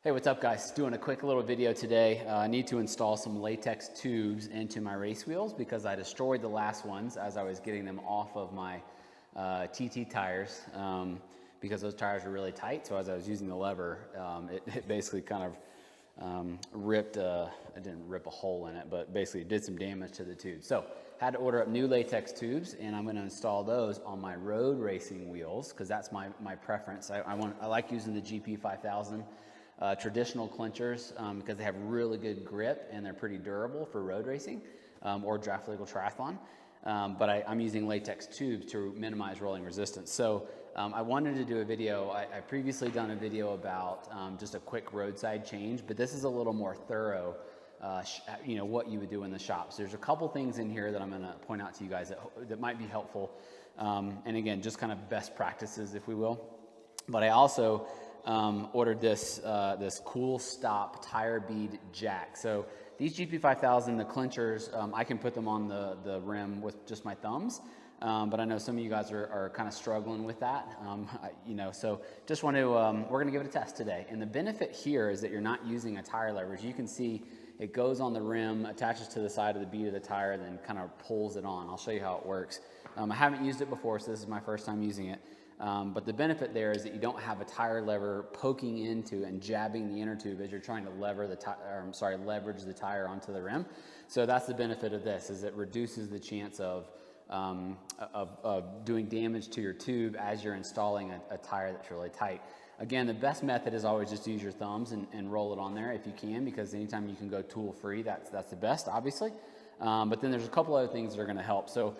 Hey, what's up guys? Doing a quick little video today. I need to install some latex tubes into my race wheels because I destroyed the last ones as I was getting them off of my TT tires because those tires were really tight. So as I was using the lever, it basically kind of ripped, I didn't rip a hole in it, but basically it did some damage to the tube. So had to order up new latex tubes, and I'm going to install those on my road racing wheels because that's my preference. I like using the GP 5000 traditional clinchers because they have really good grip and they're pretty durable for road racing or draft legal triathlon. But I'm using latex tubes to minimize rolling resistance. So I wanted to do a video. I previously done a video about just a quick roadside change, but this is a little more thorough, what you would do in the shops. There's a couple things in here that I'm going to point out to you guys that might be helpful. And again, just kind of best practices, if we will. But I also ordered this cool stop tire bead jack. So these GP 5000, the clinchers, I can put them on the rim with just my thumbs. But I know some of you guys are kind of struggling with that, so just want to, we're going to give it a test today. And the benefit here is that you're not using a tire lever. As you can see, it goes on the rim, attaches to the side of the bead of the tire, and then kind of pulls it on. I'll show you how it works. I haven't used it before, so this is my first time using it. But the benefit there is that you don't have a tire lever poking into and jabbing the inner tube as you're trying to leverage the tire onto the rim. So that's the benefit of this, is it reduces the chance of doing damage to your tube as you're installing a tire that's really tight. Again, the best method is always just to use your thumbs and roll it on there if you can, because anytime you can go tool free, that's the best, obviously. But then there's a couple other things that are going to help. So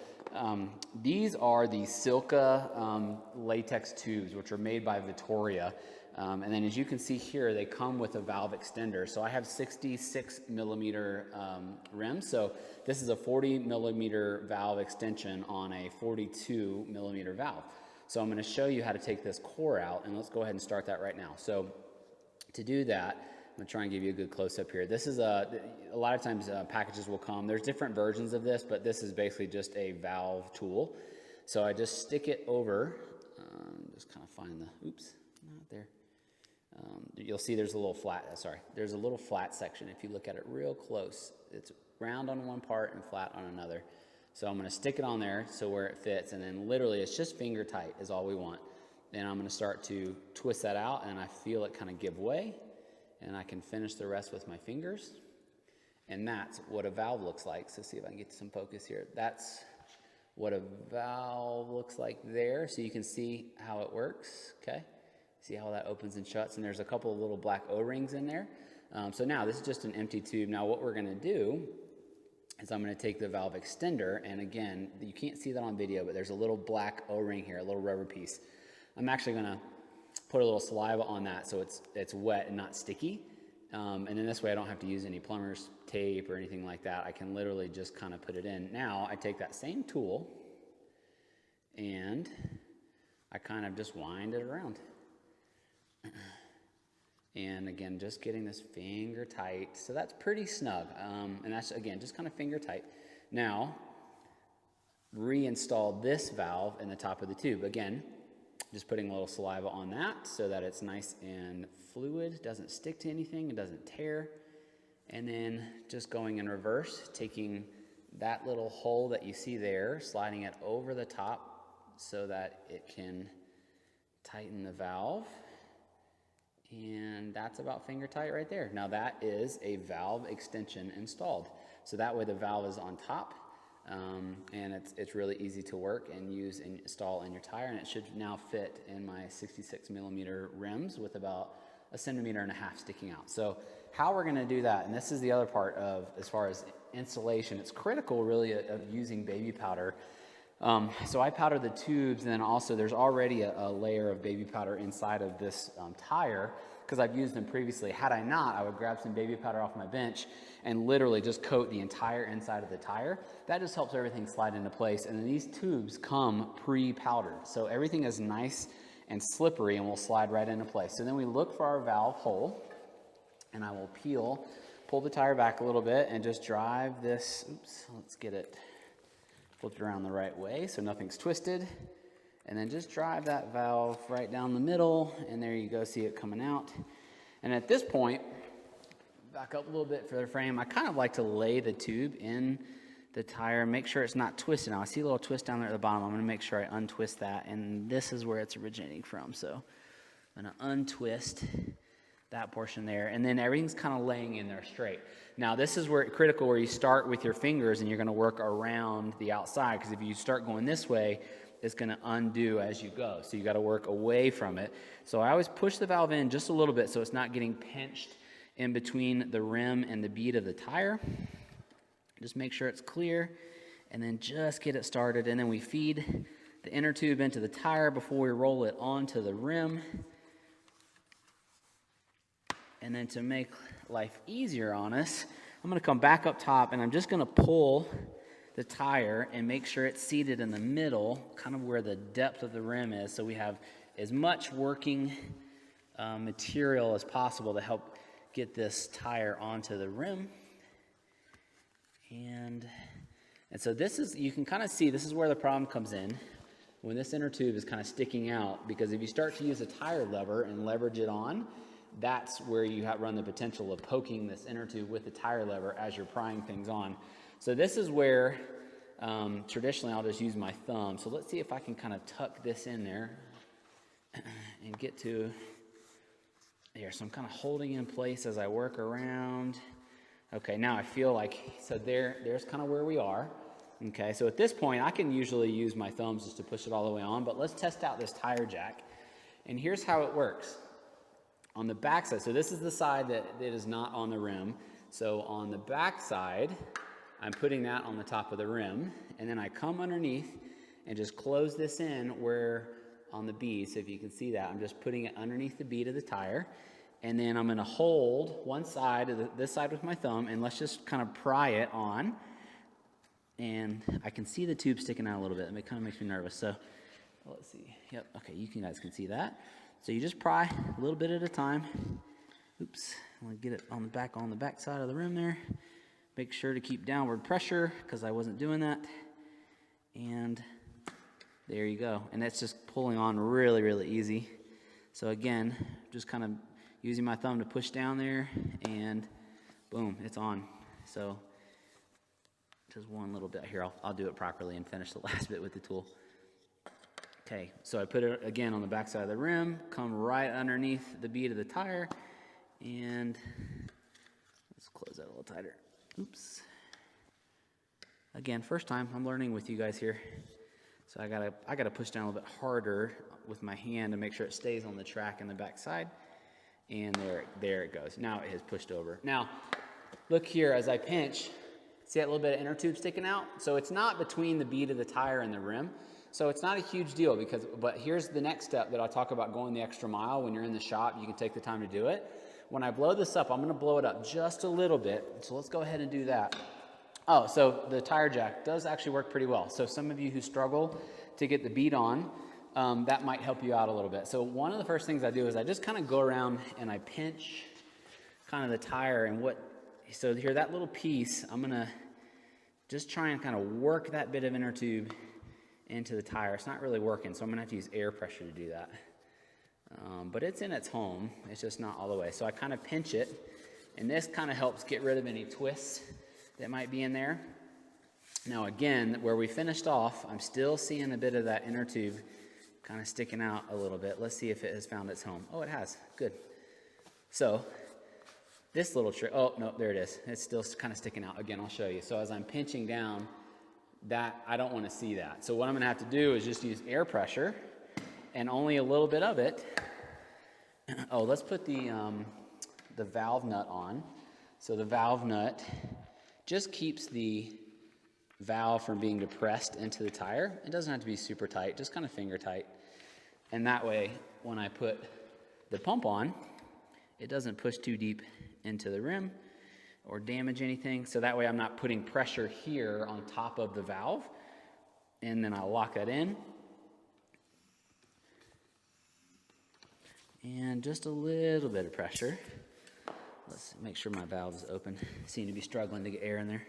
these are the Silka latex tubes, which are made by Vittoria. And then as you can see here, they come with a valve extender. So I have 66 millimeter rims. So this is a 40 millimeter valve extension on a 42 millimeter valve. So I'm going to show you how to take this core out, and let's go ahead and start that right now. So to do that, I'm going to try and give you a good close-up here. This is a lot of times packages will come. There's different versions of this, but this is basically just a valve tool. So I just stick it over, just kind of find the, oops, not there. You'll see there's a little flat, there's a little flat section. If you look at it real close, it's round on one part and flat on another. So I'm going to stick it on there so where it fits, and then literally it's just finger tight is all we want. Then I'm going to start to twist that out, and I feel it kind of give way. And I can finish the rest with my fingers. And that's what a valve looks like. So see if I can get some focus here. That's what a valve looks like there. So you can see how it works, okay? See how that opens and shuts. And there's a couple of little black O-rings in there. So now this is just an empty tube. Now what we're gonna do is I'm gonna take the valve extender, and again, you can't see that on video, but there's a little black O-ring here, a little rubber piece. I'm actually gonna put a little saliva on that so it's wet and not sticky. And then this way I don't have to use any plumber's tape or anything like that. I can literally just kind of put it in. Now I take that same tool and I kind of just wind it around. And again, just getting this finger tight. So that's pretty snug. And that's, again, just kind of finger tight. Now, reinstall this valve in the top of the tube. Again, just putting a little saliva on that so that it's nice and fluid, doesn't stick to anything, it doesn't tear. And then just going in reverse, taking that little hole that you see there, sliding it over the top so that it can tighten the valve. And that's about finger tight right there. Now that is a valve extension installed. So that way the valve is on top. And it's really easy to work and use and install in your tire, and it should now fit in my 66 millimeter rims with about 1.5 centimeters sticking out. So how we're going to do that, and this is the other part of, as far as installation, it's critical really of using baby powder. So I powder the tubes, and then also there's already a layer of baby powder inside of this tire because I've used them previously. Had I not, I would grab some baby powder off my bench and literally just coat the entire inside of the tire. That just helps everything slide into place. And then these tubes come pre-powdered. So everything is nice and slippery and will slide right into place. So then we look for our valve hole, and I will pull the tire back a little bit and just drive this, let's get it flipped around the right way so nothing's twisted. And then just drive that valve right down the middle, and there you go, see it coming out. And at this point, back up a little bit for the frame, I kind of like to lay the tube in the tire, make sure it's not twisted. Now I see a little twist down there at the bottom. I'm going to make sure I untwist that, and this is where it's originating from. So I'm going to untwist that portion there, and then everything's kind of laying in there straight. Now this is where it's critical, where you start with your fingers and you're going to work around the outside, because if you start going this way, it's going to undo as you go. So you got to work away from it. So I always push the valve in just a little bit so it's not getting pinched in between the rim and the bead of the tire. Just make sure it's clear, and then just get it started. And then we feed the inner tube into the tire before we roll it onto the rim. And then to make life easier on us, I'm going to come back up top, and I'm just going to pull the tire and make sure it's seated in the middle, kind of where the depth of the rim is, so we have as much working material as possible to help get this tire onto the rim. And so this is, you can kind of see, this is where the problem comes in, when this inner tube is kind of sticking out, because if you start to use a tire lever and leverage it on, that's where you run the potential of poking this inner tube with the tire lever as you're prying things on. So this is where traditionally I'll just use my thumb. So let's see if I can kind of tuck this in there and get to there. So I'm kind of holding in place as I work around. Okay, now I feel like, so there's kind of where we are. Okay, so at this point I can usually use my thumbs just to push it all the way on, but let's test out this tire jack. And here's how it works. On the back side, so this is the side that is not on the rim. So on the back side, I'm putting that on the top of the rim, and then I come underneath and just close this in where on the bead. So if you can see that, I'm just putting it underneath the bead of the tire, and then I'm going to hold one side of this side with my thumb, and let's just kind of pry it on. And I can see the tube sticking out a little bit, and it kind of makes me nervous. So let's see. Yep. Okay, you guys can see that. So you just pry a little bit at a time. Oops. I want to get it on the back side of the rim there. Make sure to keep downward pressure, because I wasn't doing that. And there you go. And that's just pulling on really, really easy. So again, just kind of using my thumb to push down there, and boom, it's on. So just one little bit here. I'll do it properly and finish the last bit with the tool. Okay, so I put it again on the back side of the rim, come right underneath the bead of the tire, and let's close that a little tighter. Oops. Again, first time, I'm learning with you guys here. So I gotta push down a little bit harder with my hand to make sure it stays on the track in the back side. And there it goes. Now it has pushed over. Now, look here as I pinch, see that little bit of inner tube sticking out? So it's not between the bead of the tire and the rim. So it's not a huge deal, but here's the next step that I'll talk about, going the extra mile. When you're in the shop, you can take the time to do it. When I blow this up, I'm going to blow it up just a little bit. So let's go ahead and do that. Oh, so the tire jack does actually work pretty well. So some of you who struggle to get the bead on, that might help you out a little bit. So one of the first things I do is I just kind of go around and I pinch kind of the tire, so here, that little piece, I'm going to just try and kind of work that bit of inner tube into the tire. It's not really working, so I'm going to have to use air pressure to do that. But it's in its home. It's just not all the way. So I kind of pinch it, and this kind of helps get rid of any twists that might be in there. Now again, where we finished off, I'm still seeing a bit of that inner tube kind of sticking out a little bit. Let's see if it has found its home. Oh, it has. Good. So this little trick, oh, no, there it is. It's still kind of sticking out. Again, I'll show you. So as I'm pinching down, that I don't want to see that. So what I'm going to have to do is just use air pressure, and only a little bit of it. Oh, let's put the valve nut on. So the valve nut just keeps the valve from being depressed into the tire. It doesn't have to be super tight, just kind of finger tight. And that way, when I put the pump on, it doesn't push too deep into the rim or damage anything. So that way I'm not putting pressure here on top of the valve. And then I'll lock that in. And just a little bit of pressure. Let's make sure my valve is open. Seem to be struggling to get air in there.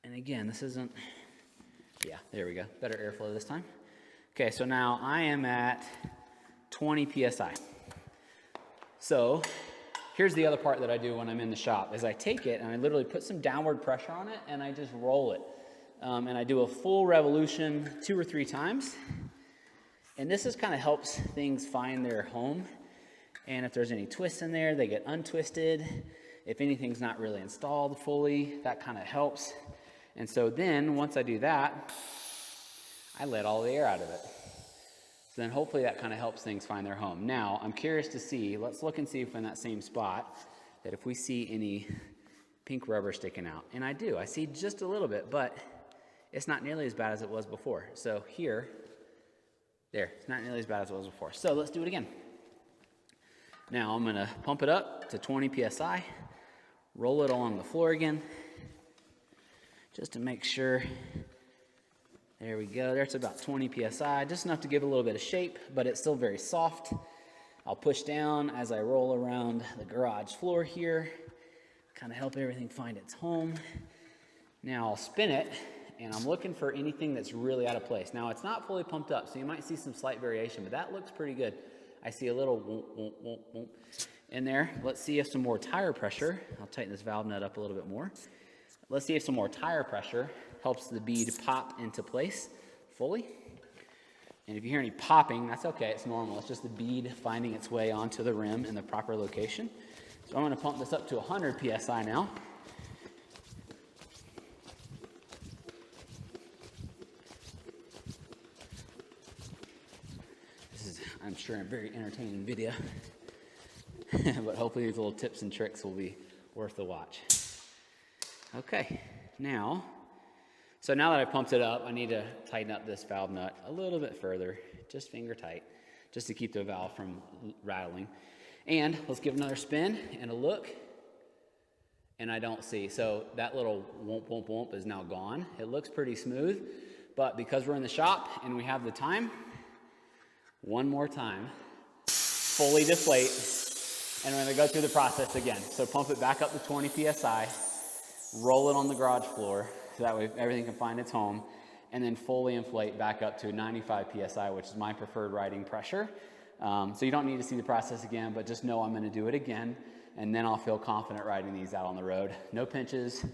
And again, this isn't, yeah, there we go. Better airflow this time. Okay, so now I am at 20 PSI. So here's the other part that I do when I'm in the shop is I take it and I literally put some downward pressure on it and I just roll it. And I do a full revolution 2 or 3 times. And this just kind of helps things find their home. And if there's any twists in there, they get untwisted. If anything's not really installed fully, that kind of helps. And so then once I do that, I let all the air out of it. So then hopefully that kind of helps things find their home. Now, I'm curious to see, let's look and see if in that same spot, that if we see any pink rubber sticking out. And I do, I see just a little bit, but it's not nearly as bad as it was before. So here, there, it's not nearly as bad as it was before. So let's do it again. Now I'm gonna pump it up to 20 PSI, roll it along the floor again, just to make sure. There we go, there's about 20 PSI, just enough to give a little bit of shape, but it's still very soft. I'll push down as I roll around the garage floor here, kind of help everything find its home. Now I'll spin it, and I'm looking for anything that's really out of place. Now it's not fully pumped up, so you might see some slight variation, but that looks pretty good. I see a little whoomp, whoomp, whoomp, whoomp in there. Let's see if some more tire pressure, I'll tighten this valve nut up a little bit more. Let's see if some more tire pressure helps the bead pop into place fully. And if you hear any popping, that's okay, it's normal. It's just the bead finding its way onto the rim in the proper location. So I'm gonna pump this up to 100 PSI now. This is, I'm sure, a very entertaining video. But hopefully these little tips and tricks will be worth the watch. Okay, so now that I've pumped it up, I need to tighten up this valve nut a little bit further, just finger tight, just to keep the valve from rattling. And let's give another spin and a look, and I don't see. So that little whoomp, whoomp, whoomp is now gone. It looks pretty smooth, but because we're in the shop and we have the time, one more time, fully deflate, and we're gonna go through the process again. So pump it back up to 20 PSI, roll it on the garage floor, so that way everything can find its home, and then fully inflate back up to 95 PSI, which is my preferred riding pressure. So you don't need to see the process again, but just know I'm gonna do it again, and then I'll feel confident riding these out on the road. No pinches,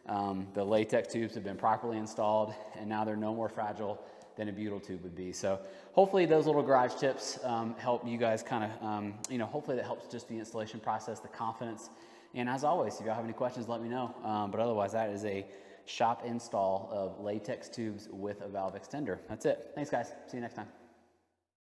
the latex tubes have been properly installed, and now they're no more fragile than a butyl tube would be. So hopefully those little garage tips help you guys kind of, hopefully that helps just the installation process, the confidence. And as always, if y'all have any questions, let me know. But otherwise, that is a shop install of latex tubes with a valve extender. That's it. Thanks, guys. See you next time.